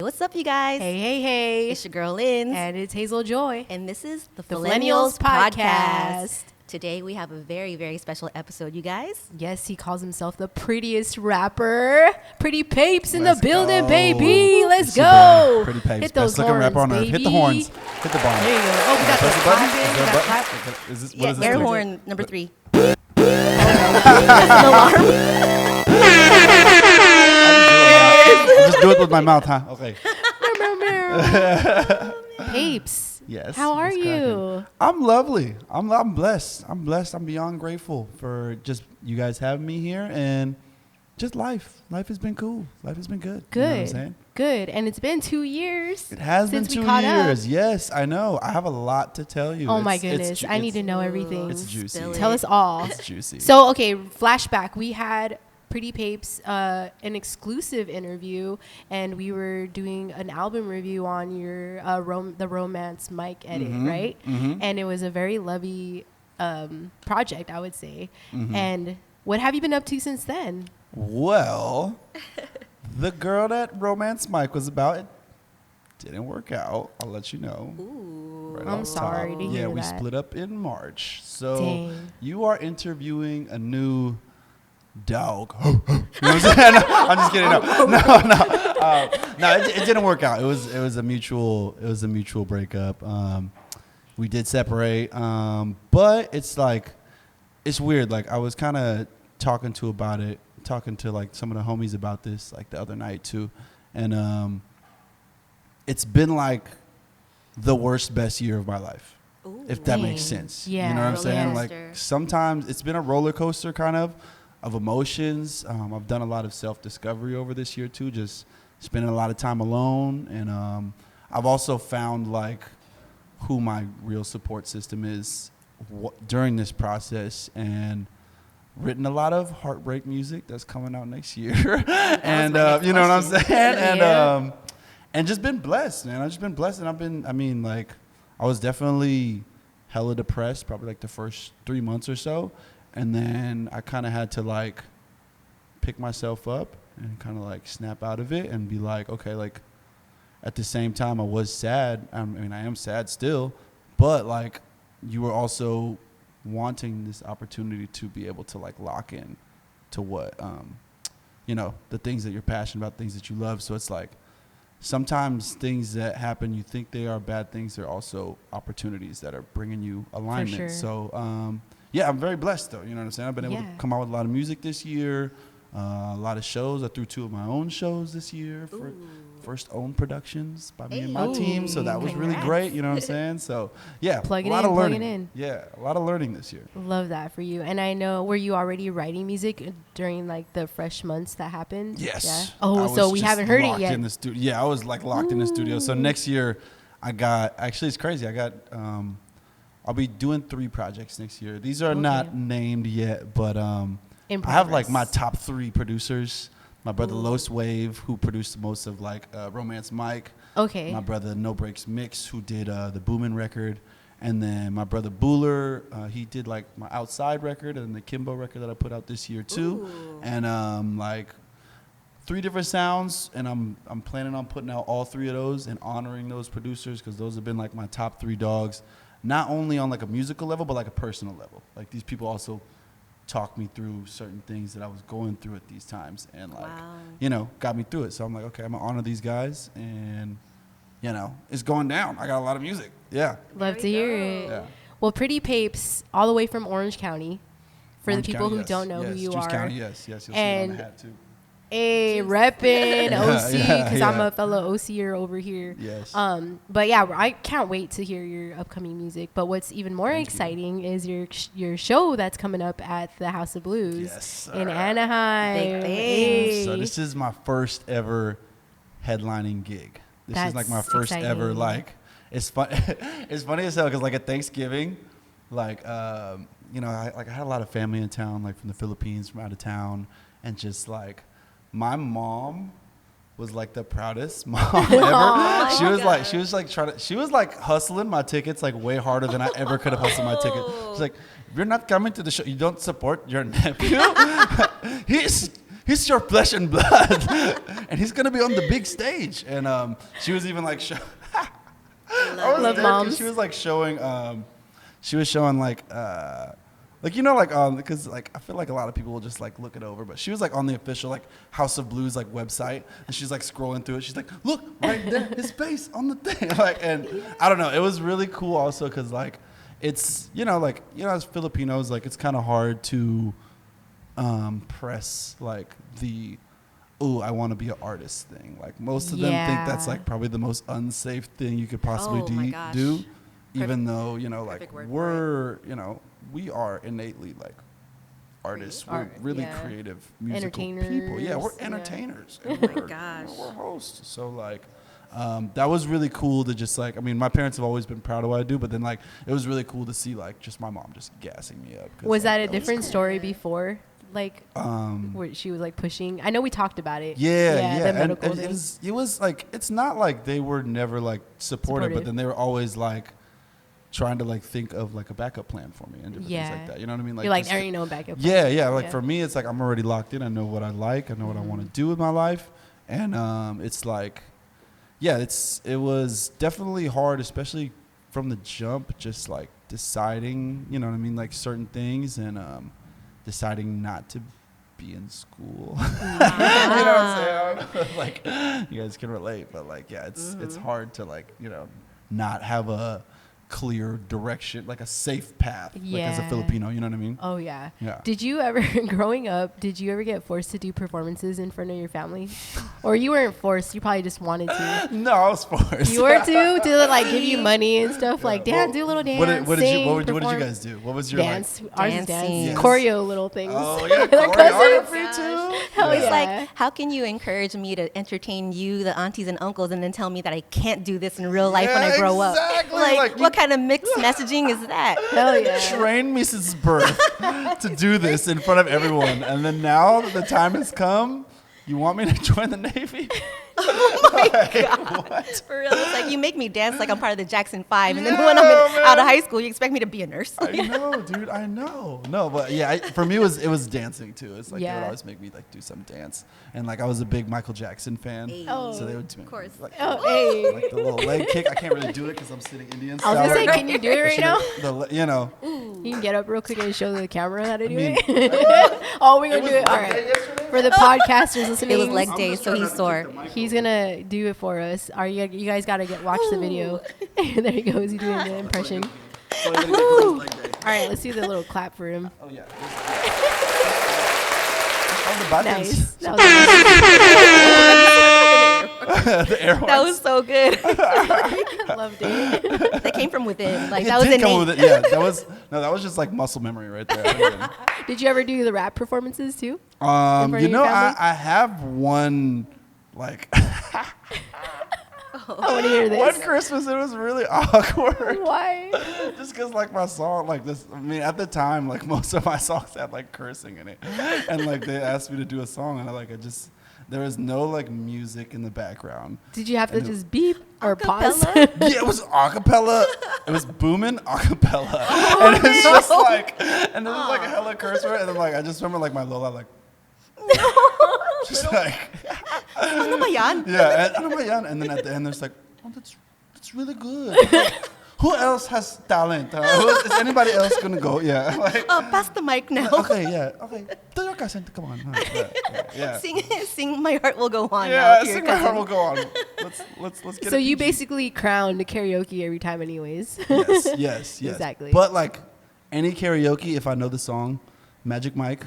What's up, you guys? Hey. It's your girl, Lindz. And it's Hazel Joy. And this is the Fillenials Podcast. Today, we have a very, very special episode, you guys. Yes, he calls himself the prettiest rapper. Pretty Pape's in the building, baby. Let's go. Pretty Pape. Hit those Best looking horns, rapper on earth. baby. Hit the horns. Hit the bar. There you go. Oh, we got the Press clapping. Is there a button? Is this, what is this air doing? horn number 3. I'll just do it with my mouth, huh? Okay. Papes. Yes. How are what's you? cracking? I'm lovely. I'm blessed. I'm blessed. I'm beyond grateful for just you guys having me here and just life. Life has been cool. Life has been good. Good. You know what I'm saying? Good. And it's been 2 years. It has since been we 2 caught years. up. Yes, I know. I have a lot to tell you. Oh, my goodness. I need to know everything. It's juicy. Tell us all. It's juicy. So, okay, flashback. We had Pretty Pape's an exclusive interview, and we were doing an album review on your the Romance mic edit, right? Mm-hmm. And it was a very lovely project, I would say. Mm-hmm. And what have you been up to since then? Well, the girl that Romance Mike was about, it didn't work out. I'll let you know. Ooh. Right I'm off sorry top. to hear Yeah, we that. split up in March. So Dang. you are interviewing a new dog. You know what I'm saying? No, I'm just kidding. No, it didn't work out. It was a mutual breakup. We did separate, but it's weird. Like, I was kind of talking to like some of the homies about this like the other night too, and it's been like the worst best year of my life. Ooh. If that Dang. makes sense. Yeah. You know what I'm Roller saying? coaster. Like, sometimes it's been a roller coaster kind of emotions. I've done a lot of self-discovery over this year too, just spending a lot of time alone. And I've also found like who my real support system is during this process, and written a lot of heartbreak music that's coming out next year. And you know what I'm saying? And just been blessed, man. I've just been blessed. And I was definitely hella depressed probably like the first 3 months or so. And then I kind of had to like pick myself up and kind of like snap out of it and be like, okay, like at the same time I was sad. I am sad still, but like you were also wanting this opportunity to be able to like lock in to what, the things that you're passionate about, things that you love. So it's like sometimes things that happen, you think they are bad things. They're also opportunities that are bringing you alignment. For sure. So, yeah, I'm very blessed though. You know what I'm saying? I've been able to come out with a lot of music this year, a lot of shows. I threw 2 of my own shows this year for first own productions by me and my team. So that was really great. You know what I'm saying? So yeah, Plug it a lot in, of learning. plug it in. Yeah, a lot of learning this year. Love that for you. And I know, were you already writing music during like the fresh months that happened? Yes. Yeah. I Oh, so was we just haven't heard it locked yet. in the studio. Yeah, I was like locked in the studio. So next year, it's crazy. I'll be doing 3 projects next year. These are not named yet, but I have like my top 3 producers. My brother Los Wave, who produced most of like Romance Mike. Okay. My brother No Breaks Mix, who did the Boomin' record. And then my brother Bueller, he did like my Outside record and the Kimbo record that I put out this year too. Ooh. And like 3 different sounds, and I'm planning on putting out all 3 of those and honoring those producers, because those have been like my top 3 dogs, not only on like a musical level but like a personal level. Like, these people also talked me through certain things that I was going through at these times, and like got me through it. So I'm like, okay, I'm gonna honor these guys, and it's going down. I got a lot of music. Yeah. Love to hear it. Yeah. Well, Pretty Pape's all the way from Orange County. For Orange the people County, who yes. don't know who you Juice are. County, yes. You'll see it on the hat too. Hey, reppin' OC, because I'm yeah. a fellow OCer over here. Yes. But yeah, I can't wait to hear your upcoming music. But what's even more exciting is your show that's coming up at the House of Blues in Anaheim. Big Hey. So this is my first ever headlining gig. This is like my first ever, like, it's fun. It's funny as hell, because like at Thanksgiving, like I had a lot of family in town, like from the Philippines, from out of town, and just like my mom was like the proudest mom ever. She was like hustling my tickets like way harder than I ever could have hustled my ticket. She's like, if you're not coming to the show, you don't support your nephew. He's he's your flesh and blood, and he's gonna be on the big stage. And she was even like, I was Love there 'cause moms. she was like showing, she was showing like you know, like because like I feel like a lot of people will just like look it over, but she was like on the official like House of Blues like website, and she's like scrolling through it. She's like, look right there, his face on the thing, like, and I don't know, it was really cool also because like it's like as Filipinos, like it's kind of hard to press like the I want to be an artist thing. Like most of them think that's like probably the most unsafe thing you could possibly Oh my gosh. do, even though like Perfect word for we're we are innately like artists. We're Art, really yeah. creative musical people. Entertainers, Yeah, we're yeah. entertainers. Oh And my we're, gosh. we're hosts. So like that was really cool to just like, I mean, my parents have always been proud of what I do, but then like it was really cool to see like just my mom just gassing me up. Was like, that a different story before? Like, Um, where she was like pushing? I know we talked about it. Yeah. The And medical it thing. was like, it's not like they were never like supportive, but then they were always like trying to like think of like a backup plan for me and different things like that. You know what I mean? You're like, just there ain't no backup. Yeah, plan. yeah. Like for me, it's like I'm already locked in. I know what I like. I know what I want to do with my life, and it's like, yeah, it was definitely hard, especially from the jump. Just like deciding, you know what I mean, like certain things, and deciding not to be in school. You know what I'm saying? I don't know if, like you guys can relate, but like yeah, it's hard to like not have a clear direction, like a safe path, like as a Yeah. Filipino, you know what I mean? Oh yeah. Yeah. Did you ever, growing up, did you ever get forced to do performances in front of your family, or you weren't forced? You probably just wanted to. No, I was forced. You were to like give you money and stuff. Like, Yeah. Dad, do a little dance. What did sing, you perform. guys do? What was your Dance. Ours is Dancing. dance. Yes. Choreo little things. Oh yeah, With our choreography cousins. too. Hell It's yeah. like, how can you encourage me to entertain you, the aunties and uncles, and then tell me that I can't do this in real life when I grow exactly. up? Like Like, what kind of mixed messaging is that? Hell yeah. Trained me since birth to do this in front of everyone, and then now that the time has come, you want me to join the Navy? Oh my God. What? For real, it's like you make me dance like I'm part of the Jackson 5, and then when I'm out of high school, you expect me to be a nurse. I know, dude. I know. No, but yeah, for me, it was dancing too. It's like they would Yeah. always make me like do some dance, and like I was a big Michael Jackson fan, Oh. so they would do Of course. like, Oh, hey. like the little leg kick. I can't really do it because I'm sitting Indian I was style. gonna say, right can you do it right now? You know, You can get up real quick and show the camera how to do mean, it. Oh, we're gonna was do it. All leg day right. yesterday. For the podcasters listening, It was leg I'm day, just so trying he's not to sore. kick the mic he's over. gonna do it for us. Are you guys gotta watch the video? There he goes. He's doing the impression. So you're gonna get Chloe's leg day. All right, let's do the little clap for him. Oh yeah. Oh, the buttons. Nice. That was The air That was so good. I loved it. That came from within. Like It that was did come innate. with it. Yeah, that was just like muscle memory right there. I don't even- Did you ever do the rap performances too? front of You your know, family? I have one like I want to hear one this. Christmas. It was really awkward. Why? Just because like my song, like this. I mean, at the time, like most of my songs had like cursing in it, and like they asked me to do a song, and I just there was no like music in the background. Did you have to And it- just beep or pause? Acapella? Yeah, it was acapella. It was booming acapella, and it's just like, and there was like a hella curse word, and then like I just remember like my Lola like, just like, Ano ba yan? yeah, and, ano ba yan? And then at the end there's like, oh, that's really good. Who else has talent? Is anybody else gonna go? Yeah, like, Oh, pass the mic now. okay, yeah, okay. Do your cousin, come on. Yeah. Sing My Heart Will Go On now. Yeah, to your sing my heart cousin. will go on. Let's get So a you PG. basically crowned karaoke every time, anyways. Yes. Exactly. But like any karaoke, if I know the song, Magic Mike,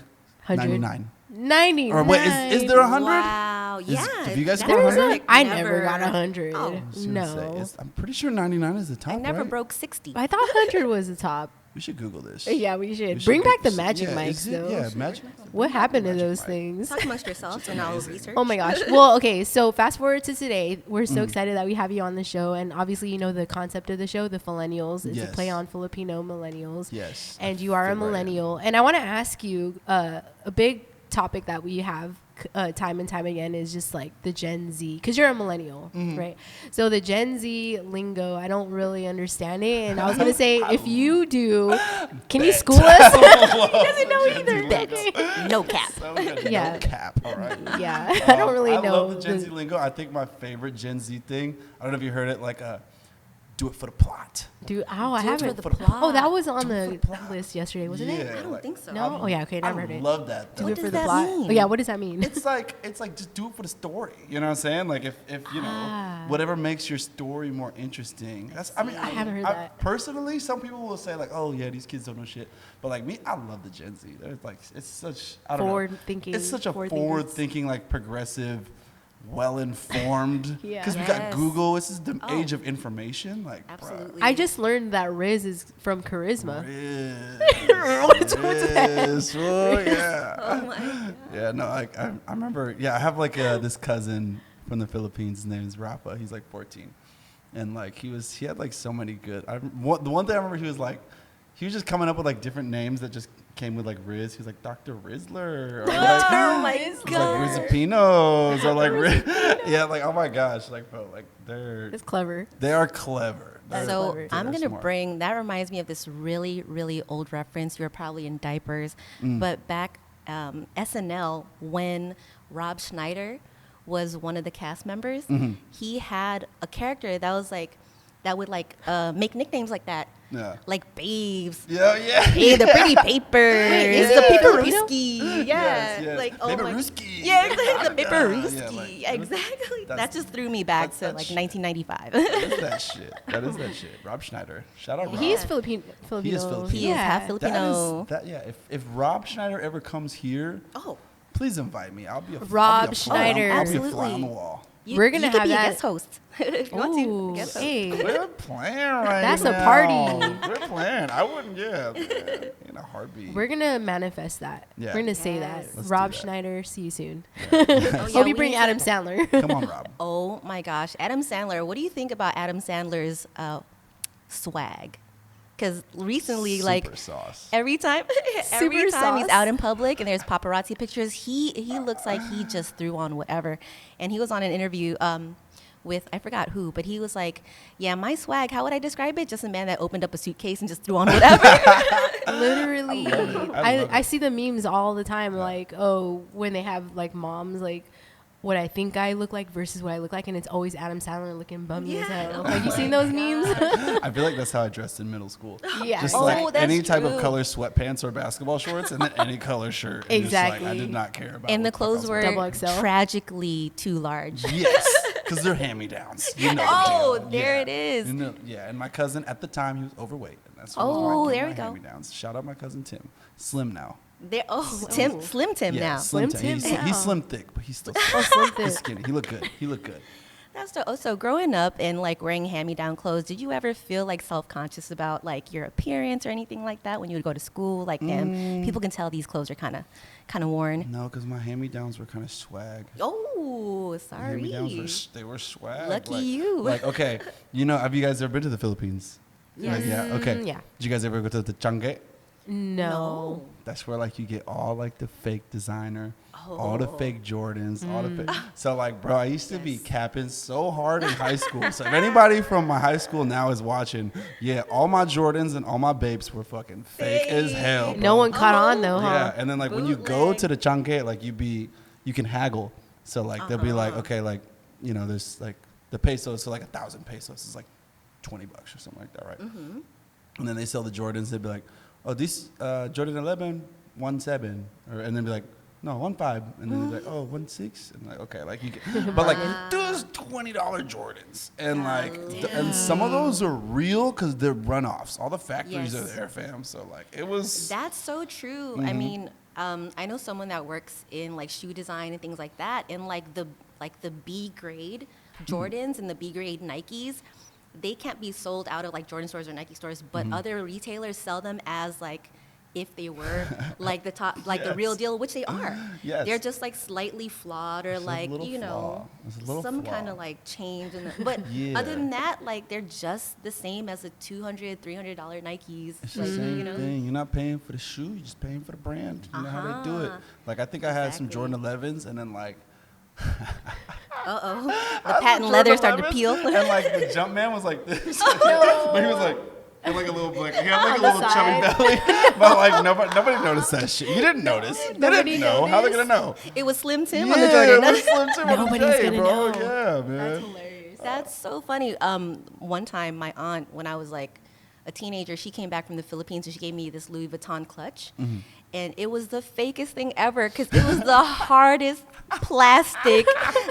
100. 99. 99. Or wait, is there 100? Wow. Is- Yeah. have you guys that got was 100? like I never got 100. Oh. I was gonna say, No. I'm pretty sure 99 is the top. I never right? broke 60. I thought 100 was the top. We should Google this. Yeah, we should. We should Bring get back the this- magic yeah, mics, is it- though. Yeah, magic. What happened to Magic those mic. things? Talk amongst yourselves and I'll research. Oh my gosh. Well, okay, so fast forward to today. We're so excited that we have you on the show. And obviously, you know the concept of the show, the Fillenials, is a Yes. play on Filipino millennials. Yes. And you are a Fit right in. millennial. And I want to ask you a big topic that we have time and time again is just like the Gen Z, because you're a millennial, right? So the Gen Z lingo, I don't really understand it. And I was gonna say, if you do, can you school us? He doesn't know either. Bet. No cap. So good. Yeah. No cap. All right. Yeah, I don't really know. I love the Gen Z lingo. I think my favorite Gen Z thing, I don't know if you heard it, like do it for the plot. Dude, I haven't. for the plot. Oh, that was on Do it the for the plot. list yesterday, wasn't it? Yeah, I don't think so. No. Oh yeah. Okay, never heard I it. love that. Do though. it What for does the that plot. mean? Oh, yeah. What does that mean? It's like just do it for the story. You know what I'm saying? Like if you know whatever makes your story more interesting. That's I haven't heard that. Personally, some people will say like, oh yeah, these kids don't know shit. But like me, I love the Gen Z. They're like it's such I don't know. Forward-thinking. It's such a forward thinkers. forward-thinking, like progressive, well-informed. Yeah. Because we got Yes. Google. This is the Oh. age of information. Like bruh. Absolutely. I just learned that Riz is from Charisma. What's that? Oh yeah. Oh my God. Yeah, no, I remember. Yeah, I have like this cousin from the Philippines. His name is Rafa. He's like 14, and like he had like so many good. The one thing I remember, he was just coming up with like different names that just came with like Riz. He was like Dr. Rizzler, or like, Oh my it was God. like Rizzapinos, or like yeah, like oh my gosh, like bro, like It's clever. they are clever. They're So clever. I'm gonna smart. bring that reminds me of this really really old reference. You were probably in diapers, but back SNL when Rob Schneider was one of the cast members, he had a character that was like that would like make nicknames like that. Yeah. Like Babes. Yeah, yeah. Hey, the Pretty Papers, yeah. the Paperuski. Yeah. Yes. Like, oh my. Paperuski. Yeah, exactly. The Yeah, Paperuski. like, Exactly. that's- That just threw me back to that's like shit. 1995. That is that shit. That is that shit. Rob Schneider. Shout out Rob. He's Filipino. He is Filipino. He is half Filipino. If Rob Schneider ever comes here, Oh. please invite me. I'll be a Rob I'll be a Schneider. I'll be a fly Absolutely. on the wall. We're gonna you could have be that- a guest host if you want to. Ooh, Guest host. hey. We're playing right That's a now. party. We're playing. I wouldn't. Yeah, man, in a heartbeat. We're gonna manifest that. Yeah. We're gonna say Yes. that. Let's Rob do that. Schneider, see you soon. Oh, yeah, Hope you we bring need Adam to- Sandler. Come on, Rob. Oh my gosh, Adam Sandler. What do you think about Adam Sandler's swag? Because recently, like Super sauce. every time, Super he's sauce. out in public and there's paparazzi pictures, he looks like he just threw on whatever. And he was on an interview with I forgot who, but he was like, "Yeah, my swag. How would I describe it? Just a man that opened up a suitcase and just threw on whatever." Literally, I love it. I see the memes all the time. Like, oh, when they have like moms, like what I think I look like versus what I look like, and it's always Adam Sandler looking bummy as Yeah. hell. Like, you seen those memes? I feel like that's how I dressed in middle school. Yeah. Just Oh, like that's any type of true. color sweatpants or basketball shorts, and then any color shirt. And just, like, I Exactly. did not care about. And the what fuck I clothes was were wearing. Double XL. tragically too large. Yes, because they're hand-me-downs. You know the Oh, deal. there Yeah. it is. You know, yeah, and my cousin at the time, he was overweight. And that's what Oh, was my, there my we go. hand-me-downs. Shout out my cousin Tim. Slim now. Slim Tim Yeah, now. Slim Slim Tim. Tim now. He's slim thick, but he's still Oh, Slim Thick. he's skinny. He looked good. He looked good. That's so growing up and like wearing hand-me-down clothes, did you ever feel like self-conscious about like your appearance or anything like that when you would go to school? Like, damn, people can tell these clothes are kind of worn. No, because my hand-me-downs were kind of swag. Oh, sorry. Hand-me-downs they were swag. Lucky like, you. Like, okay, have you guys ever been to the Philippines? Yes. Like, yeah. Okay. Yeah. Did you guys ever go to the Changi? No. That's where like you get all like the fake designer, all the fake Jordans, all the fake. So like, bro, I used to be Yes. capping so hard in high school. So if anybody from my high school now is watching, yeah, all my Jordans and all my babes were fucking fake as hell. No bro. one caught on though, huh? Yeah, and then like when you go Bootleg. to the Changi, like you can haggle. So like they'll be like, okay, like there's like the pesos, so like 1,000 pesos is like $20 or something like that, right? And then they sell the Jordans. They'd be like, oh, this Jordan 11, 1.7, and then be like, no, 1.5, and then they're like, oh, 1.6, and like, okay, like you get, but like those $20 Jordans, and like, and some of those are real because they're runoffs. All the factories are Yes. there, fam. So like, it was. That's so true. I mean, I know someone that works in like shoe design and things like that, and like the B grade Jordans and the B grade Nikes, they can't be sold out of like Jordan stores or Nike stores, but other retailers sell them as like if they were like the real deal, which they are. Yes. They're just like slightly flawed or like, you know, some kind of like change in but other than that, like they're just the same as the $200, $300 Nikes. It's like, the same you know? thing. You're not paying for the shoe, you're just paying for the brand. You know how they do it. Like I think I had some Jordan 11s and then like the patent leather started to peel. And like the jump man was like this. But he was like, and like a little, like he had like a little chubby belly, but like nobody noticed that shit. You didn't notice. They didn't know. How are they gonna know? It was Slim Tim on the Jordan. It was Slim Tim on the Nobody's J, gonna bro. know. Yeah, man. That's hilarious. That's so funny. One time, my aunt, when I was like a teenager, she came back from the Philippines and she gave me this Louis Vuitton clutch. And it was the fakest thing ever because it was the hardest plastic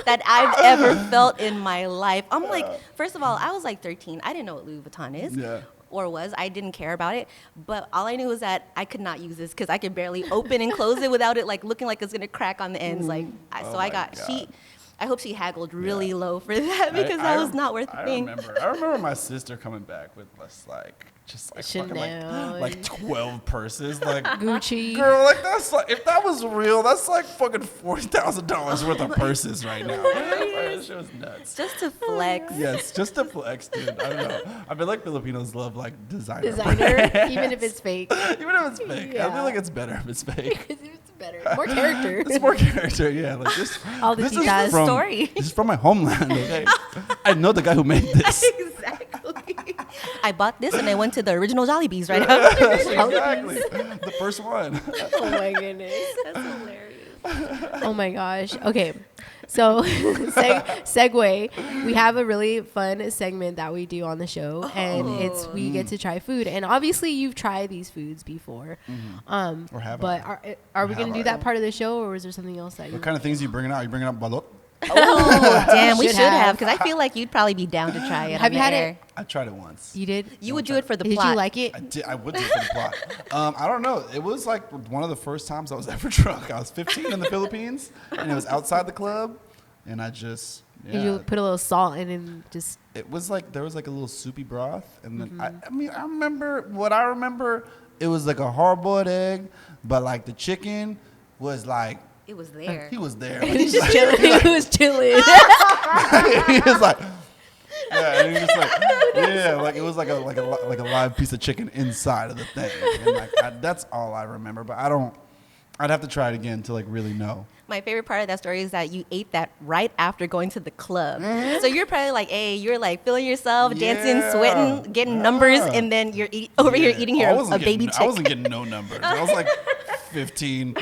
that I've ever felt in my life. I'm like, first of all, I was like 13. I didn't know what Louis Vuitton is. Yeah. Or was. I didn't care about it. But all I knew was that I could not use this because I could barely open and close it without it like looking like it's going to crack on the ends. Like, I hope she haggled really low for that because that was not worth a thing. I remember my sister coming back with just like Chanel. fucking like 12 purses, like Gucci. girl, like that's like if that was real, that's like fucking $40,000 worth of purses right now. That shit was nuts. Just to flex. Yes, just to flex, dude. I don't know. I feel like Filipinos love like designer, Even if it's fake. even if it's fake. I feel like it's better if it's fake. It's better. More character. It's more character, yeah. Like this. All the this details. is from, Story. This is from my homeland. Okay, I know the guy who made this. Exactly. I bought this and I went to the original Jollibees right after. Exactly. The first one. Oh my goodness. That's hilarious. Oh my gosh. Okay. So segue. We have a really fun segment that we do on the show, and it's we get to try food. And obviously, you've tried these foods before. Or have but are we going to do that part of the show, or is there something else that you? What kind of things are you bringing out? You bringing up balot? Oh, damn. We Should should have have. because I feel like you'd probably be down to try it. Have you had air. it? I tried it once. You did. You would do it for the Did plot. you like it? I would do it for the plot. I don't know. It was like one of the first times I was ever drunk. I was 15 in the Philippines, and it was outside the club, and I just. Did you put a little salt in and just? It was like there was like a little soupy broth, and then I remember. It was like a hard-boiled egg, but like the chicken was like. It was there. He was there. He was just chilling. He was chilling. He was like, yeah, and he was just like, yeah, like it was like a live piece of chicken inside of the thing, and like that's all I remember. But I'd have to try it again to like really know. My favorite part of that story is that you ate that right after going to the club. So you're probably like, hey, you're like feeling yourself, dancing, sweating, getting numbers, and then you're over here eating a baby chick. I wasn't getting no numbers. I was like 15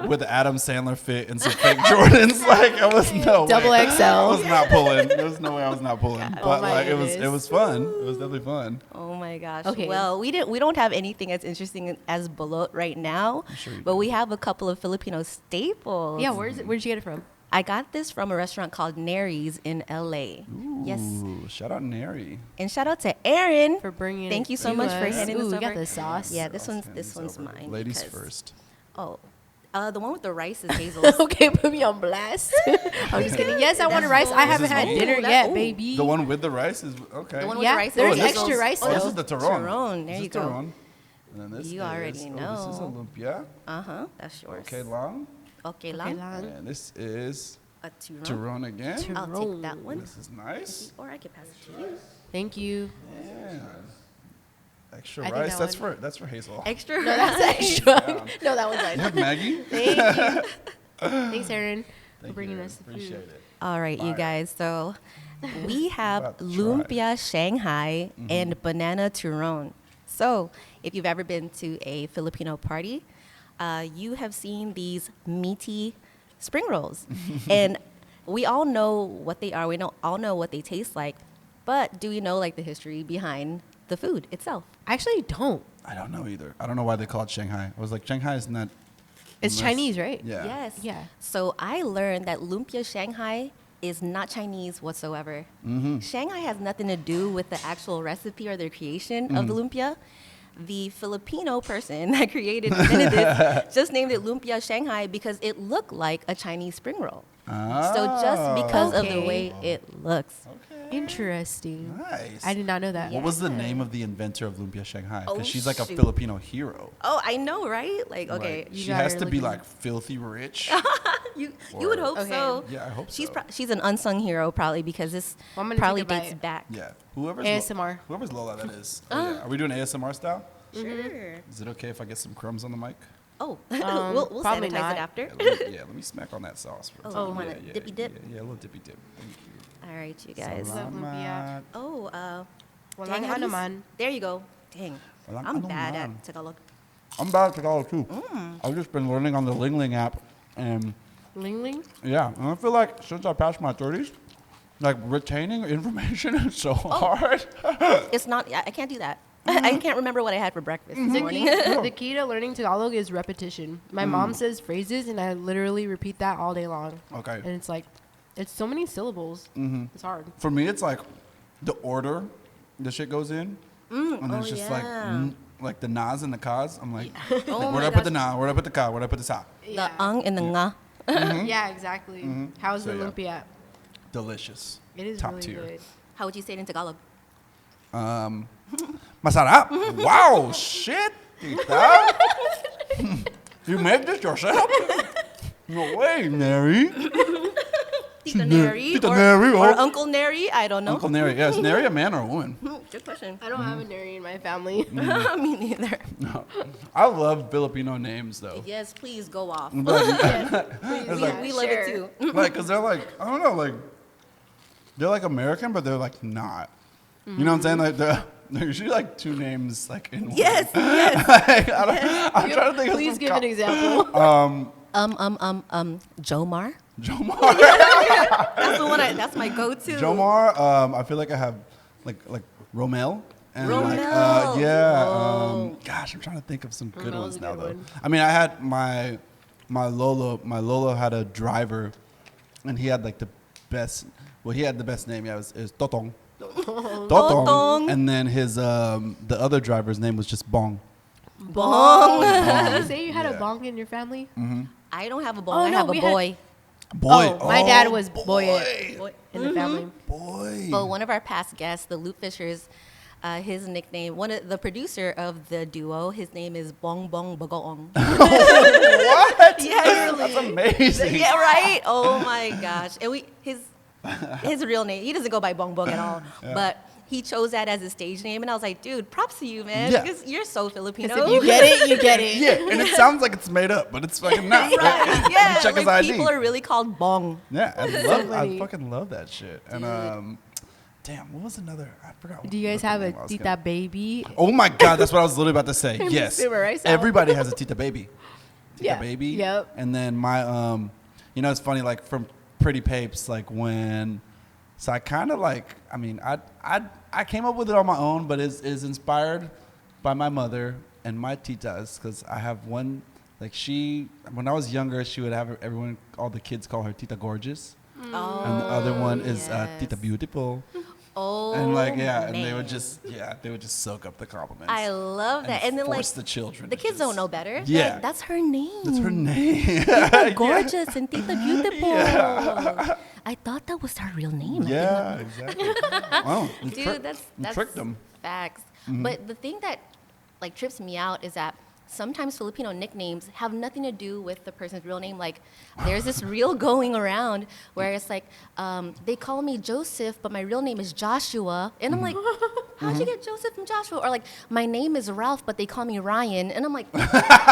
with the Adam Sandler fit and some fake Jordans. Like I was no Double way. XL. I was not pulling. There was no way I was not pulling. But my like it goodness. was fun. It was definitely fun. Oh my gosh. Okay. Well, we don't have anything as interesting as balot right now, but we have a couple of Filipino staples. Yeah, where'd you get it from? I got this from a restaurant called Neri's in LA. Yes. Ooh, shout out Neri. And shout out to Aaron For bringing Thank it you so to much for us. handing Ooh, this we over. got the sauce. Yeah, this I'll one's hand over. mine. Ladies because- first. Oh, the one with the rice is Hazel's. Okay, put me on blast. I'm just kidding. Yes, I want a rice. I haven't had This is dinner that- yet, ooh. baby. The one with the rice is okay. The one with Yeah, the rice there's is this extra Hazel's. rice, Oh, this though. is the Turon. Turon, there This you is go. Turon. And then this You already This is a know. lumpia. That's yours. Okay, long. Okay, Okay, lang. lang. And this is A Turon. Turon again. I'll take that one. This is nice. Or I can pass it to you. Thank you. Yeah. Extra I think rice. that That's for Hazel. Extra No, that's extra. No, that one's You mine. have Maggie? Thank you. Thanks, Aaron, for Thank bringing you. us the Appreciate food. it. All right, you Fire. guys. So we have About to try. lumpia Shanghai and banana Turon. So if you've ever been to a Filipino party, you have seen these meaty spring rolls. And we all know what they are. We all know what they taste like. But do we know like the history behind the food itself? I actually don't. I don't know either. I don't know why they call it Shanghai. I was like, Shanghai is not. It's unless- Chinese, right? Yeah. Yes. Yeah. So I learned that lumpia Shanghai is not Chinese whatsoever. Shanghai has nothing to do with the actual recipe or the creation of the lumpia. The Filipino person that invented this just named it lumpia Shanghai because it looked like a Chinese spring roll. So just because of the Okay. way it looks. Okay. Interesting. Nice. I did not know that. What was the name of the inventor of Lumpia Shanghai? Because Oh, she's like a shoot. Filipino hero. Oh, I know, right? Like, okay, Like, You she got has her to be looking- like filthy rich. you would hope Okay. so. Yeah, I hope She's so. She's an unsung hero probably because this Well, I'm gonna probably take a dates bite. back. Yeah. Whoever's ASMR. whoever's Lola that is. Oh, yeah. Are we doing ASMR style? Sure. Is it okay if I get some crumbs on the mic? Oh, we'll probably sanitize not. it after. Let me smack on that sauce. For a Oh, second. you want a dippy dip? Yeah, a little dippy dip. Thank you. All right, you guys. Salamat. lumpia. Oh, Walang dang, how do you anuman. there you go. Dang, Walang I'm bad anuman. at Tagalog. I'm back to Tagalog too. I've just been learning on the Ling app, and Ling Ling? yeah, and I feel like since I passed my 30s, like retaining information is so hard. It's not. I can't do that. I can't remember what I had for breakfast this The morning. key, the key to learning Tagalog is repetition. My mom says phrases, and I literally repeat that all day long. Okay. And it's like, it's so many syllables. It's hard. For me, it's like the order the shit goes in, and it's just like the nas and the kas. I'm like, Oh where do my I put the gosh. na? Where do I put the ka? Where do I put the sa? The and the nga. Yeah, exactly. How's So, the yeah. lumpia? Delicious. It is Top really tier. good. How would you say it in Tagalog? Masarap. Wow, shit, tita. You make this yourself? No way, Neri. Tita Neri Tita or, Neri, or oh. Uncle Neri? I don't know. Uncle Neri. Yes, Neri a man or a woman? Good question. I don't have a neri in my family. Me neither. No. I love Filipino names though. Yes, please go off. Like, we love it too. like, cause they're like, I don't know, like, they're like American, but they're like not. You know what I'm saying? Like, they're usually like two names, like in one. Yes, yes. Like, I'm trying to think Please of give some an example. Jomar. Jomar. That's the one. That's my go-to. Jomar. I feel like I have like Romel. And like, Romel. yeah. Oh. Gosh, I'm trying to think of some good Romel's ones a now good though. one. I mean, I had my Lolo. My Lolo had a driver, and he had like the best. Well, he had the best name. Yeah, it was Totong. Totong. And then his the other driver's name was just Bong. Bong. Did you say you had a Yeah. bong in your family? I don't have a bong. Oh, I no, have a we had- boy. Boy. Oh, my dad was boy. Boy in the family. Boy. Well, one of our past guests, the Loop Fishers, his nickname, one of the producer of the duo, his name is Bong Bong Bagoong. What? Yeah, That's amazing. Yeah, right. Oh my gosh. And his real name, he doesn't go by Bong Bong at all, but he chose that as his stage name, and I was like, dude, props to you, man, Yeah. because you're so Filipino. If you get it, you get it. Yeah, and it sounds like it's made up, but it's fucking not. Right. Yeah, Check his like ID. people are really called Bong. Yeah, I funny. fucking love that shit. And damn, what was another? I forgot. Do you guys have a tita baby? Oh my god, that's what I was literally about to say. Yes, Super, right, Sal? everybody has a tita baby. Tita Yeah. baby. Yep. And then my you know, it's funny, like from Pretty Papes, like when. So I kind of like, I mean, I came up with it on my own, but is inspired by my mother and my titas, because I have one, like when I was younger, she would have all the kids call her Tita Gorgeous. Oh, And the other one is yes. Tita Beautiful. Oh, And like, yeah, and they man. would just soak up the compliments. I love that. And then like force the children. the to kids just- don't know better. Yeah. Like, that's her name. That's her name. Tita Gorgeous and Tita Beautiful. I thought that was her real name. Yeah, exactly. Wow, you Dude, that's tricked them. facts. But the thing that like trips me out is that sometimes Filipino nicknames have nothing to do with the person's real name. Like there's this reel going around where it's like they call me Joseph, but my real name is Joshua, and I'm like, how'd you get Joseph from Joshua? Or like my name is Ralph, but they call me Ryan, and I'm like,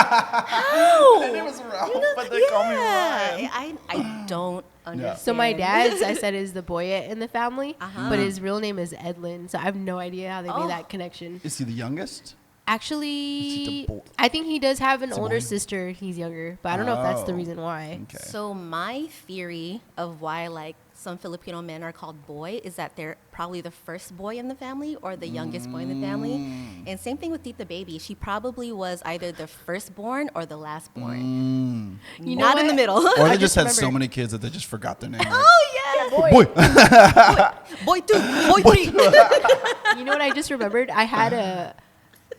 how? My name is Ralph, but they call me Ryan. I don't understand. So my dad's, I said, is the boyette in the family, Uh-huh. but his real name is Edlin. So I have no idea how they Oh. made that connection. Is he the youngest? Actually, the boy? I think he does have an It's a older boy. sister. He's younger, but I don't know if that's the Oh. reason why. Okay. So my theory of why like some Filipino men are called boy is that they're probably the first boy in the family or the youngest boy in the family. And same thing with Tita Baby. She probably was either the firstborn or the last born. You know Not in what? the middle. Or I they just just had so remembered. many kids that they just forgot their name. Oh yeah. Boy. Boy 2, boy 3. You know what I just remembered? I had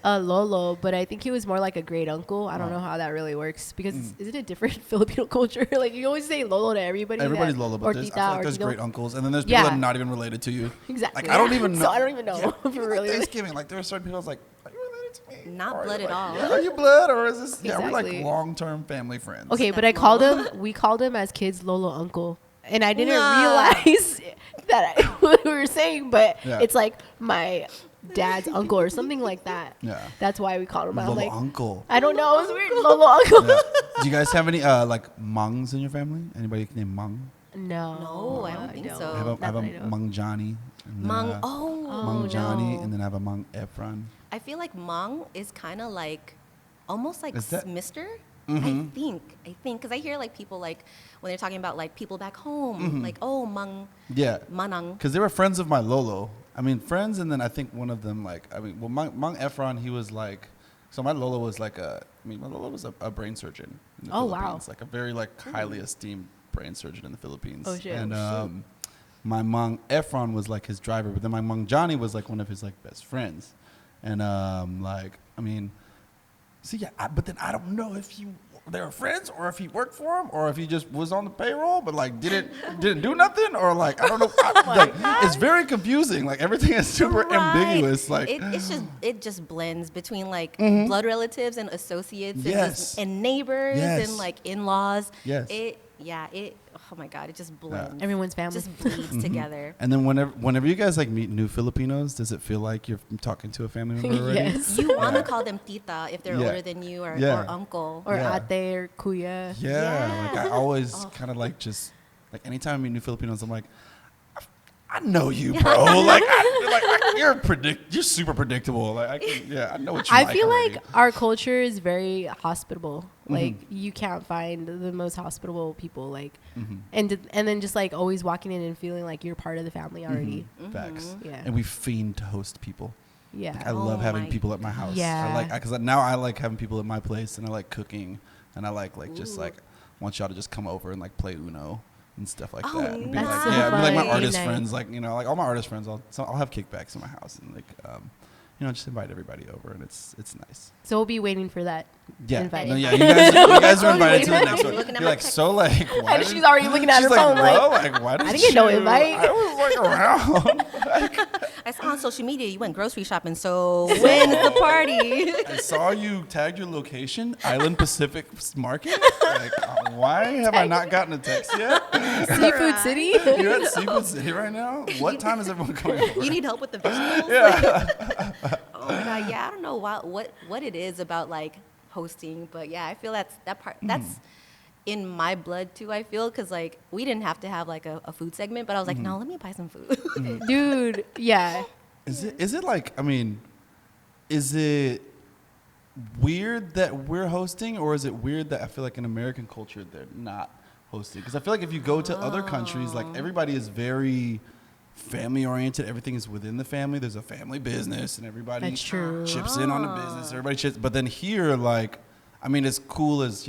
a lolo, but I think he was more like a great uncle. I don't know how that really works because is it a different Filipino culture? Like you always say lolo to everybody. Everybody's lolo, but I feel like there's great uncles, and then there's people that are not even related to you. Exactly. Like I don't even know. So I don't even know if you're really Thanksgiving. Like there are certain people I was like, are you related to me? Not blood at all. Yeah, are you blood or is this? Yeah, we're like Exactly. long-term family friends. Okay, but we called him as kids Lolo Uncle. And I didn't realize that what we were saying, but it's like my dad's uncle or something like that. Yeah. That's why we called him. Lolo like, uncle. I don't know. It was weird. Lolo Uncle. Yeah. Do you guys have any like Mangs in your family? Anybody named Mang? No, I don't think so. I have a Mang Johnny. Mang Johnny, and then I have a Mang Efron. I feel like Mang is kind of like, almost like Mr. Mm-hmm. I think, because I hear like people like when they're talking about like people back home, like Mang, Manang. Because they were friends of my Lolo. I mean, friends, and then I think one of them Mang Efron, he was like, so my Lolo was like my Lolo was a brain surgeon in the Philippines. Wow. Like a very like highly esteemed brain surgeon in the Philippines. Oh shit. And my Mang Efron was like his driver, but then my Mang Johnny was like one of his like best friends. And but then I don't know if they were friends or if he worked for him or if he just was on the payroll but like didn't do nothing or like I don't know. It's very confusing. Like everything is super ambiguous. Like it just blends between like blood relatives and associates and neighbors and like in-laws. Yes. Oh my God, it just blends. Everyone's family just bleeds together. And then whenever you guys like meet new Filipinos, does it feel like you're talking to a family member already? Yes. You want to call them tita if they're older than you or uncle. Or ate or kuya. Yeah. Like I always kind of like just like anytime I meet new Filipinos, I'm like, I know you, bro. You're super predictable. Like I know what you like. I feel already. like our culture is very hospitable. Like you can't find the most hospitable people. Like, and then just like always walking in and feeling like you're part of the family already. Facts. Yeah. And we fiend to host people. Yeah. Like, I love having people at my house. Yeah. Because now I like having people at my place, and I like cooking, and I like just like want y'all to just come over and like play Uno and stuff like that. And be that's like, so be like my fun. artist Nice. friends, like like all my artist friends. I'll have kickbacks in my house and like just invite everybody over, and it's nice. So we'll be waiting for that. Yeah, invite. no, yeah. You guys are invited to the next one. Looking at You're my like so like. Why And she's already looking at her phone bro, like why did I didn't get no invite. I was like around. I saw on social media you went grocery shopping, so when is the party? I saw you tagged your location, Island Pacific Market. Like, why have I not gotten a text yet? Seafood City. You're at Seafood City right now? What time is everyone coming over? You need help with the vegetables? Yeah. Oh my God, yeah, I don't know what it is about like hosting, but yeah, I feel that's in my blood too. I feel because like we didn't have to have like a food segment, but I was like, no, let me buy some food. Dude, yeah. Is it like, I mean, is it weird that we're hosting, or is it weird that I feel like in American culture they're not hosting? Because I feel like if you go to other countries, like everybody is very family oriented. Everything is within the family. There's a family business, and everybody That's true. chips in on the business. Everybody chips. But then here, like, I mean, as cool as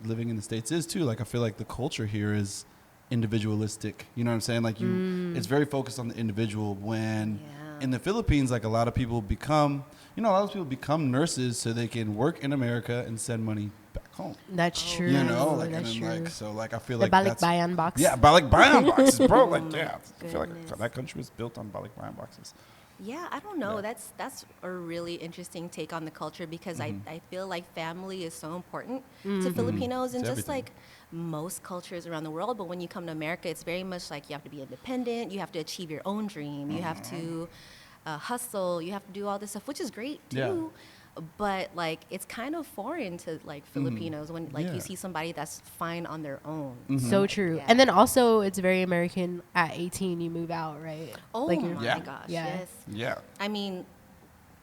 living in the States is too. Like, I feel like the culture here is individualistic. You know what I'm saying? Like, it's very focused on the individual. When in the Philippines, like a lot of people become nurses so they can work in America and send money back home. That's true. You know, like, that's and true. then, like, so, like, I feel The like that's balikbayan box. yeah, balikbayan boxes, bro. Like, yeah, I feel Goodness. like that country was built on balikbayan boxes. Yeah, I don't know. Yeah. That's a really interesting take on the culture because I feel like family is so important to Filipinos and It's just everything. like most cultures around the world. But when you come to America, it's very much like you have to be independent. You have to achieve your own dream. You have to hustle. You have to do all this stuff, which is great too. But like it's kind of foreign to like Filipinos when like you see somebody that's fine on their own. So true. Yeah. And then also it's very American. At 18 you move out, right? Oh Like my you're- Yeah. gosh, Yeah. yes. Yeah. I mean,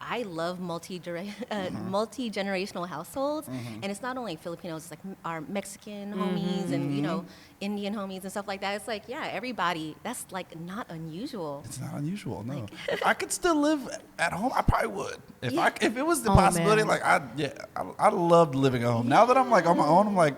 I love multi-generational households, and it's not only Filipinos, it's like our Mexican homies and, you know, Indian homies and stuff like that. It's like, yeah, everybody, that's like not unusual. It's not unusual, no. If I could still live at home, I probably would. If it was the Oh, possibility, man. like I loved living at home. Now that I'm like on my own, I'm like,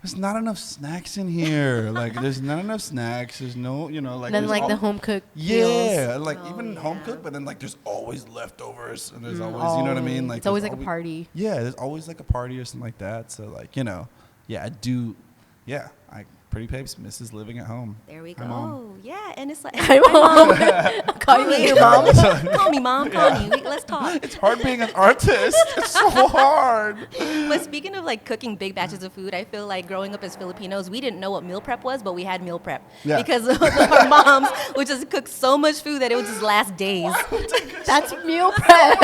there's not enough snacks in here. Like, there's not enough snacks. There's no, like. Then like the home cooked. Yeah, meals. like even home cooked, but then like there's always leftovers, and there's always, you know what I mean? Like it's always like a party. Yeah, there's always like a party or something like that. So like, yeah, I do. Yeah, Pretty Papes misses living at home. There we Hi, go. Mom. Yeah, and it's like, Hi, Mom. Call you later, Mom. Call me, Mom. Call me. Let's talk. It's hard being an artist. It's so hard. But speaking of like cooking big batches of food, I feel like growing up as Filipinos, we didn't know what meal prep was, but we had meal prep because our moms would just cook so much food that it would just last days. That's meal prep.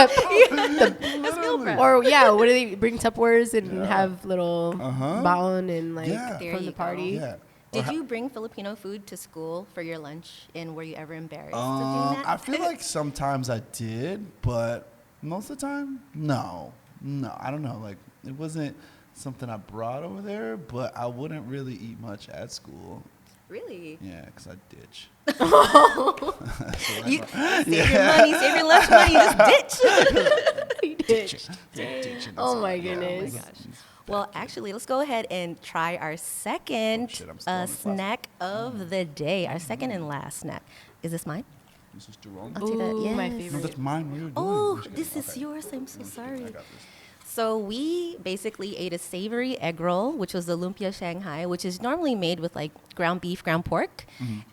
That's meal prep. Or what do they bring Tupperwares and have little baon and like There from you the party? Yeah. Did you bring Filipino food to school for your lunch, and were you ever embarrassed of doing that? I feel like sometimes I did, but most of the time, no. I don't know. Like, it wasn't something I brought over there, but I wouldn't really eat much at school. Really? Yeah, because I ditch. You save your money, save your lunch money, just ditch. Oh my goodness. Oh my gosh. Well, actually, let's go ahead and try our second snack of the day. Our second and last snack. Is this mine? This is Jerome. I'll take that. Yes. My No, favorite. that's mine. What are you doing? Oh, this is yours. I'm so sorry. I got this. So we basically ate a savory egg roll, which was the lumpia Shanghai, which is normally made with like ground beef, ground pork,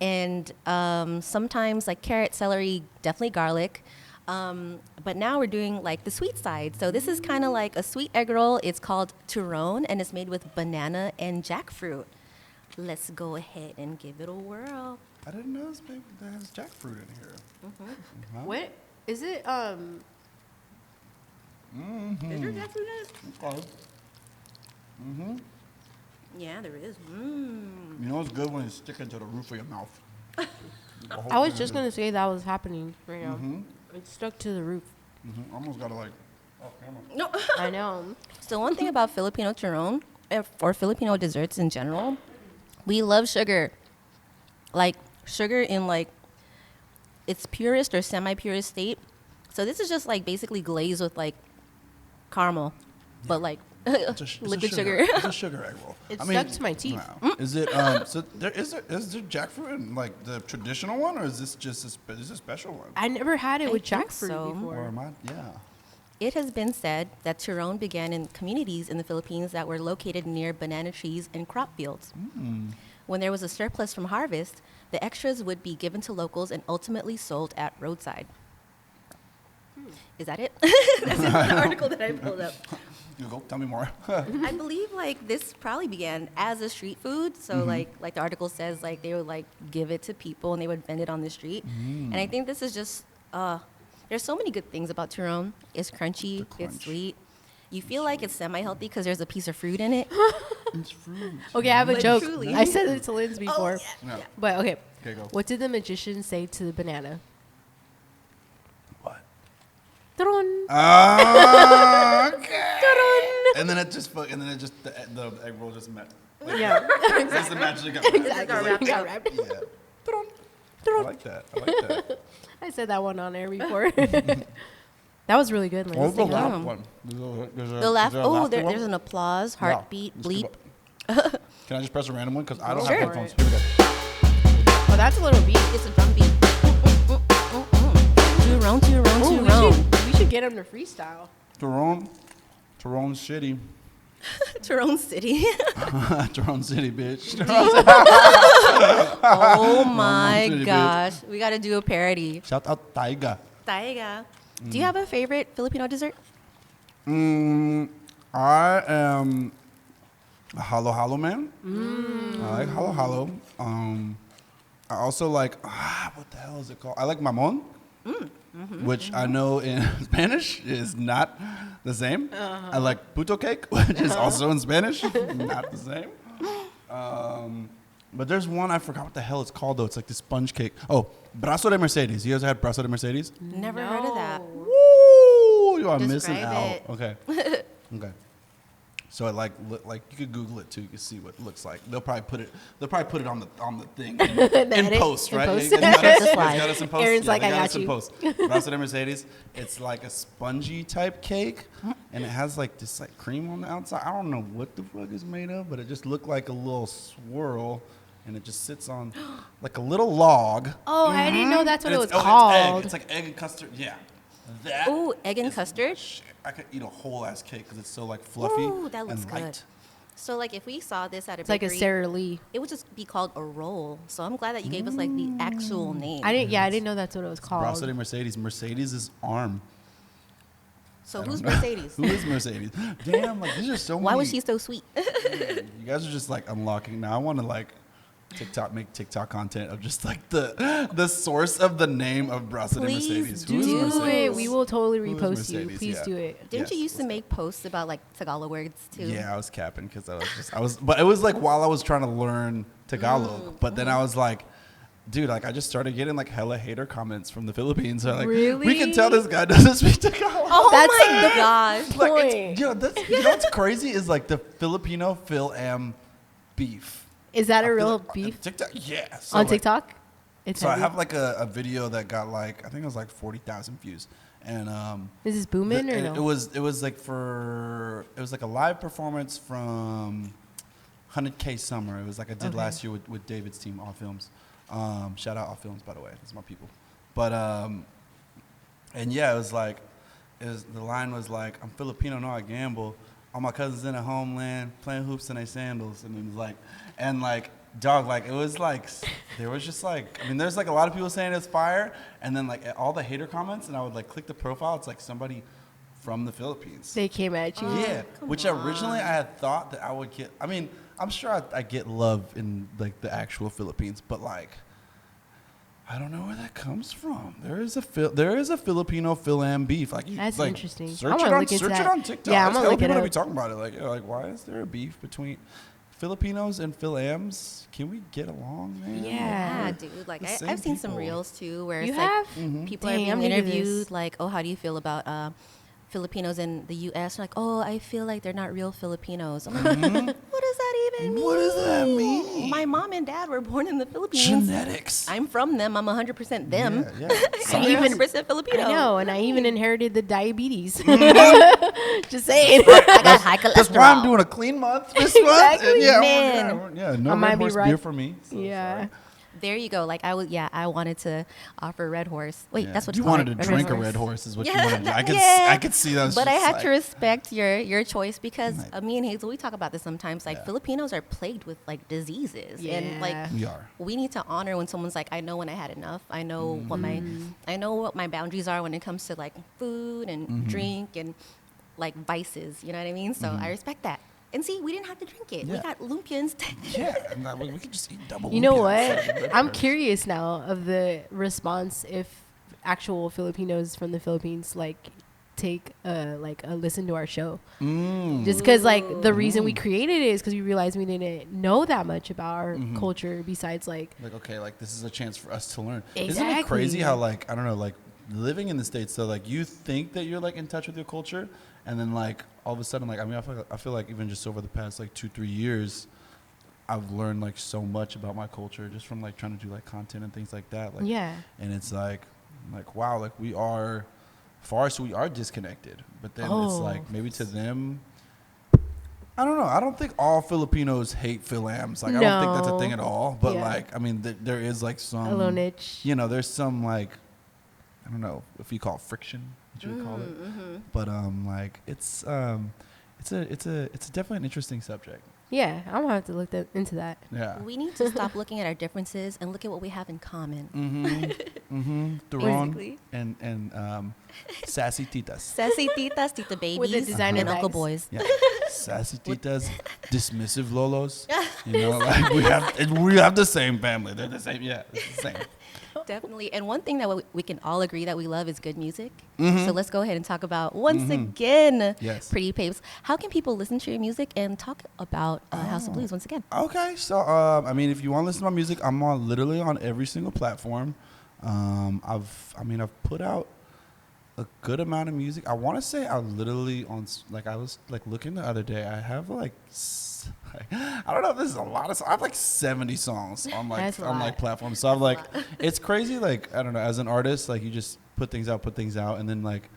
and sometimes like carrot, celery, definitely garlic. But now we're doing like the sweet side. So this is kind of like a sweet egg roll. It's called turon, and it's made with banana and jackfruit. Let's go ahead and give it a whirl. I didn't know that has jackfruit in here. What is it? Is there jackfruit in it? Okay. Yeah, there is. You know it's good when it's sticking to the roof of your mouth. I was just gonna say that was happening right now. It stuck to the roof. Almost got to like. Oh, camera. No. I know. So one thing about Filipino turon, or Filipino desserts in general, we love sugar. Like sugar in like its purest or semi-purest state. So this is just like basically glazed with like caramel, but like It's a liquid sugar. It's a sugar egg roll. It stuck to my teeth. Wow. Is it? So is there jackfruit in like the traditional one, or is this just is this a special one? I never had it I with think jackfruit so. before. Or am I? Yeah. It has been said that turon began in communities in the Philippines that were located near banana trees and crop fields. When there was a surplus from harvest, the extras would be given to locals and ultimately sold at roadside. Is that it? That's just the article that I pulled up. You go. Tell me more. I believe like this probably began as a street food. So like the article says, like they would like give it to people and they would vend it on the street. And I think this is just there's so many good things about turon. It's crunchy, it's sweet. You feel like it's semi-healthy because there's a piece of fruit in it. It's fruit. Okay, I have a Like, joke. truly. I said it to Lindz before. Yeah. But okay. Okay, go. What did the magician say to the banana? What? Turon. Okay. And then it just the egg roll just met. Like, Yeah. Just the magic got Exactly. Got wrapped. Yeah. I like that. I like that. I said that one on air before. That was really good, What Lindz. was the Thank you. laugh one? The laugh. is there a Oh, laughter one? there's an applause, Yeah. heartbeat, Let's bleep. go. Can I just press a random one? Because I don't Sure. have headphones. Here we go. Oh, that's a little beat. It's a drum beat. Turon, turon, Ooh, turon. we should get him to freestyle. Toronto City. Turon City. Toronto City, bitch. Oh my City, bitch. gosh. We got to do a parody. Shout out Taiga. Taiga. Do you have a favorite Filipino dessert? I am a halo halo man. I like halo halo. I also like what the hell is it called? I like mamon, which I know in Spanish is not the same. I like puto cake, which is also in Spanish, not the same. But there's one I forgot what the hell it's called though. It's like the sponge cake. Oh, brazo de Mercedes. You guys had brazo de Mercedes? Never heard of that. Woo! You are missing Describe out. it. Okay. Okay. So it like you could Google it too. You can see what it looks like. They'll probably put it on the thing in edit? post, In right? post. You guys got us- The you slide. guys got us in post. Aaron's like, they I got us in you. post. Brazo de Mercedes. It's like a spongy type cake, and it has like this like cream on the outside. I don't know what the fuck is made of, but it just looked like a little swirl, and it just sits on like a little log. Oh, I didn't know that's what And it was it's called. It's like egg and custard. Yeah. That. Ooh, egg and custard. I could eat a whole ass cake because it's so like fluffy Ooh, that looks and good. light. So like if we saw this at a It's like a bakery, Sara Lee. it would just be called a roll. So I'm glad that you gave us like the actual name. I didn't know that's what it was called. Brasserie Mercedes. Mercedes is arm. So I who's don't know. Mercedes? Who is Mercedes? Damn, like these are so many. Why was she so sweet? Man, you guys are just like unlocking. Now I want to like make TikTok content of just like the source of the name of Brasserie Please Mercedes. do. Who is Do Mercedes? it. We will totally Who is repost you. Mercedes? Please Yeah. do it. Didn't you Yes, used to make posts about like Tagalog words too? Yeah, I was capping because but it was like while I was trying to learn Tagalog. But then I was like, dude, like I just started getting like hella hater comments from the Philippines. They're like, Really? we can tell this guy doesn't speak Tagalog. Oh That's my the gosh. Like, point. you know what's crazy is like the Filipino Phil-Am beef. Is that I a feel real like- beef TikTok, yeah. So on like- TikTok? It's So I heavy. have like a video that got like I think it was like 40,000 views, and Is this booming or no? it was like a live performance from 100K Summer. It was like I did Okay. last year with David's team, All Films. Shout out All Films, by the way. That's my people. But and yeah, it was like the line was like, I'm Filipino, no I gamble. All my cousins in a homeland playing hoops in their sandals, and it was like, and like. Dog, like, it was like, there was just like, I mean, there's like a lot of people saying it's fire, and then like all the hater comments, and I would like click the profile, it's like somebody from the Philippines. They came at you. Yeah, come which originally I had thought that I would get, I mean, I'm sure I get love in like the actual Philippines, but like, I don't know where that comes from. There is a Filipino Phil-Am beef. Like, That's like, interesting. I Search wanna it on look into that. on TikTok. Yeah, I'm There's gonna look it people that up. be talking about it. Like, like, why is there a beef between Filipinos and Phil-Ams? Can we get along, man? Yeah. Yeah, dude. Like The I've same seen some people. reels too, where You it's like have? people Dang, are I'm being new to this. interviewed, like, oh, how do you feel about Filipinos in the U.S.? Like, oh, I feel like they're not real Filipinos. I'm like, what does that even mean? What does that mean? My mom and dad were born in the Philippines. Genetics. I'm from them. I'm 100% them. Yeah, yeah. I'm even- 100% Filipino. I know, and I even inherited the diabetes. Mm-hmm. Just saying. I got high cholesterol. That's why I'm doing a clean month this month. Exactly, Yeah, man. yeah, no I might Red be Horse right. beer for me. So Yeah. sorry. There you go. Like I wanted to offer Red Horse. Wait, Yeah. that's what you it's called, wanted to right? drink a Red Horse is what you Yeah, wanted to do. yeah. I could see those. But I just have like, to respect your choice because Right. me and Hazel, we talk about this sometimes. Like Yeah. Filipinos are plagued with like diseases, and like Yeah. We are. we need to honor when someone's like, I know when I had enough. I know I know what my boundaries are when it comes to like food and drink and like vices. You know what I mean? So I respect that. And see, we didn't have to drink it. We Yeah. got lumpians. Yeah, and that way we could just eat double. You know lumpias. what? I'm curious now of the response if actual Filipinos from the Philippines like take a listen to our show. Just because like the reason we created it is because we realized we didn't know that much about our culture besides like Like, okay, like this is a chance for us to learn. Isn't it Exactly. crazy how like I don't know, like living in the States, so like you think that you're like in touch with your culture, and then like all of a sudden, like I mean, I feel like even just over the past like 2-3 years, I've learned like so much about my culture just from like trying to do like content and things like that. Like, yeah. and it's like wow, like we are so we are disconnected, but then it's Oh. like maybe to them. I don't know. I don't think all Filipinos hate Phil-Ams. Like I don't think that's a No. thing at all. But Yeah. like, I mean, there is like some A little niche. You know, there's some like, I don't know if you call it friction, what you would call it. But like it's definitely an interesting subject. Yeah, I'm gonna have to look into that. Yeah. We need to stop looking at our differences and look at what we have in common. Theron Basically. and sassy titas. Sassy titas, tita babies, designer and uncle bags. boys. Yeah. Sassy titas, dismissive lolos. You know, like we have the same family. They're the same. Yeah, it's the same. Definitely. And one thing that we can all agree that we love is good music. So let's go ahead and talk about, once again, Yes. Pretty Papes. How can people listen to your music and talk about House of Blues once again? Okay, so I mean, if you want to listen to my music, I'm literally on every single platform. I've put out a good amount of music. I want to say I literally I was like looking the other day. I have like I don't know if this is a lot of songs. I have like 70 songs on That's a lot. platforms. So I'm like, it's crazy. Like I don't know, as an artist, like you just put things out, and then like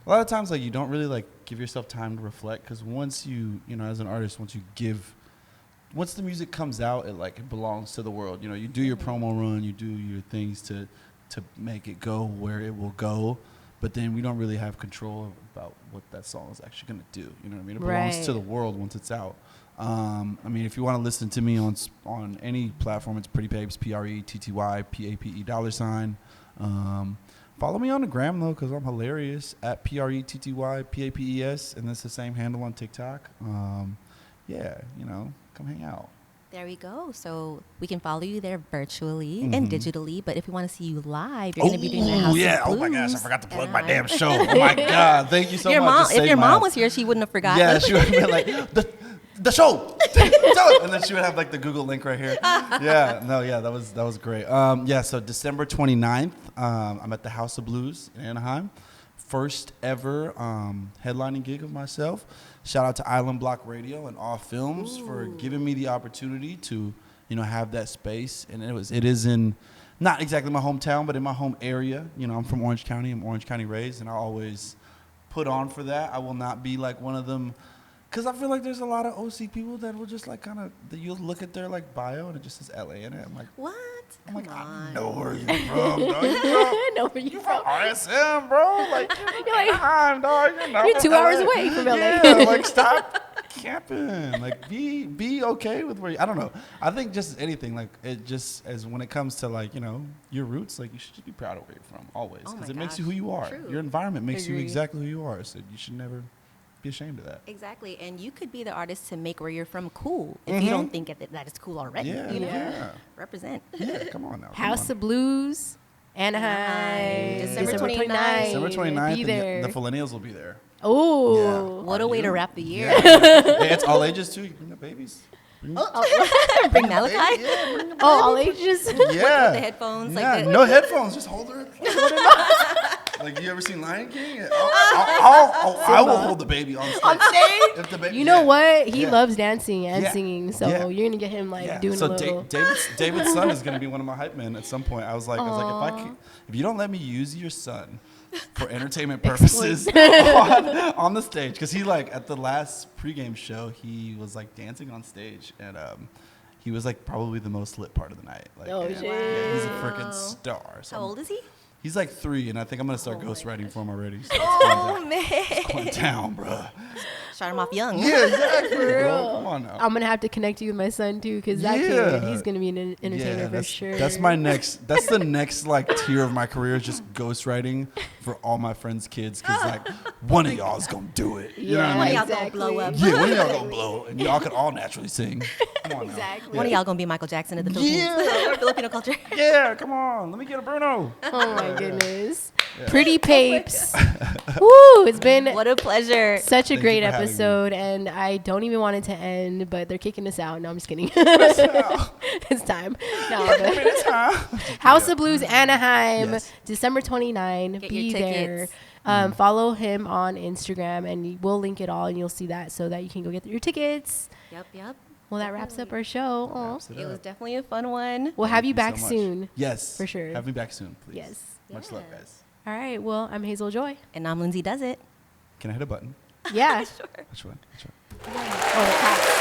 a lot of times, like, you don't really, like, give yourself time to reflect, because once you know, as an artist, once the music comes out, it belongs to the world. You know, you do your promo run, you do your things to make it go where it will go, but then we don't really have control about what that song is actually going to do. You know what I mean? It belongs to the world once it's out. I mean, if you want to listen to me on any platform, it's Pretty Papes, PrettyPape $. Follow me on the gram, though, because I'm hilarious, at PrettyPapes, and that's the same handle on TikTok. Yeah, you know, come hang out. There we go. So we can follow you there virtually and digitally. But if we want to see you live, you're going to be doing the House of Blues. Oh my gosh, I forgot to plug my damn show. Oh my God, thank you so much. If your mom was here, she wouldn't have forgotten. Yeah, she would have been like, the show. And then she would have like the Google link right here. Yeah, that was great. Yeah, so December 29th, I'm at the House of Blues in Anaheim. First ever headlining gig of myself. Shout out to Island Block Radio and All Films for giving me the opportunity to, you know, have that space. And it is in not exactly my hometown, but in my home area. You know, I'm from Orange County. I'm Orange County raised, and I always put on for that. I will not be like one of them, because I feel like there's a lot of OC people that will just like kind of, you'll look at their like bio and it just says LA in it. I'm like, what? I'm Come like, on. I know where you're from. I know where you're from. RSM, bro. Like, you're like, Anaheim, dog. You're 2 hours away from LA. Yeah, like, stop camping. Like, be okay with where you, I don't know. I think just anything, like, it just, as when it comes to, like, you know, your roots, like, you should just be proud of where you're from, always. Because it makes you who you are. True. Your environment makes you exactly who you are. So you should never be ashamed of that. Exactly. And you could be the artist to make where you're from cool if you don't think that it's cool already. Yeah, you know? yeah. Represent. Yeah, come on now. House of Blues, Anaheim, December 29th. December 29th, Be there. and the Fillenials will be there. Oh, Yeah. What a way to wrap the year. Yeah. Hey, it's all ages, too. You can bring the babies. Bring Malachi. Yeah, bring the all ages. Yeah. With the headphones. Yeah, Like no headphones. Just hold her. Like, you ever seen Lion King? I will hold the baby on stage. If the baby, You know what? He Yeah. loves dancing and Yeah. singing, so Yeah. you're gonna get him like doing so a little. David's son is gonna be one of my hype men at some point. I was like, if you don't let me use your son for entertainment purposes on the stage, because he, like, at the last pregame show, he was like dancing on stage, and he was like probably the most lit part of the night. Like, Shit. yeah, he's a freaking star. So how old is he? He's like 3, and I think I'm gonna start ghostwriting for him already. So Man. it's going down, bro. Start him off young. Yeah, exactly, bro. Come on now. I'm gonna have to connect you with my son too, because that kid, he's gonna be an entertainer for sure. That's the next like tier of my career, is just ghostwriting for all my friends' kids, because like one of y'all is gonna do it. You know what I One of mean? y'all gonna blow up. Yeah, one of y'all gonna blow, and y'all can all naturally sing. Come on now. Exactly. One of y'all gonna be Michael Jackson of the Philippines. Yeah. Filipino culture. Yeah, come on. Let me get a Bruno. Oh my goodness. Pretty Papes. Woo! It's been What a pleasure. such a Thank great you for having me. episode, and I don't even want it to end, but they're kicking us out. No, I'm just kidding. It's time. No, but House of Blues Anaheim, Yes. December 29. Get Be your there. tickets. Follow him on Instagram, and we'll link it all, and you'll see that, so that you can go get your tickets. Yep. Well, that wraps up our show. Aw. It was definitely a fun one. We'll have you Thank back so much. soon. Yes. For sure. Have me back soon, please. Yes. Much love, guys. All right. Well, I'm Hazel Joy. And I'm Lindsay Does It. Can I hit a button? Yeah. Sure. Which one? Oh,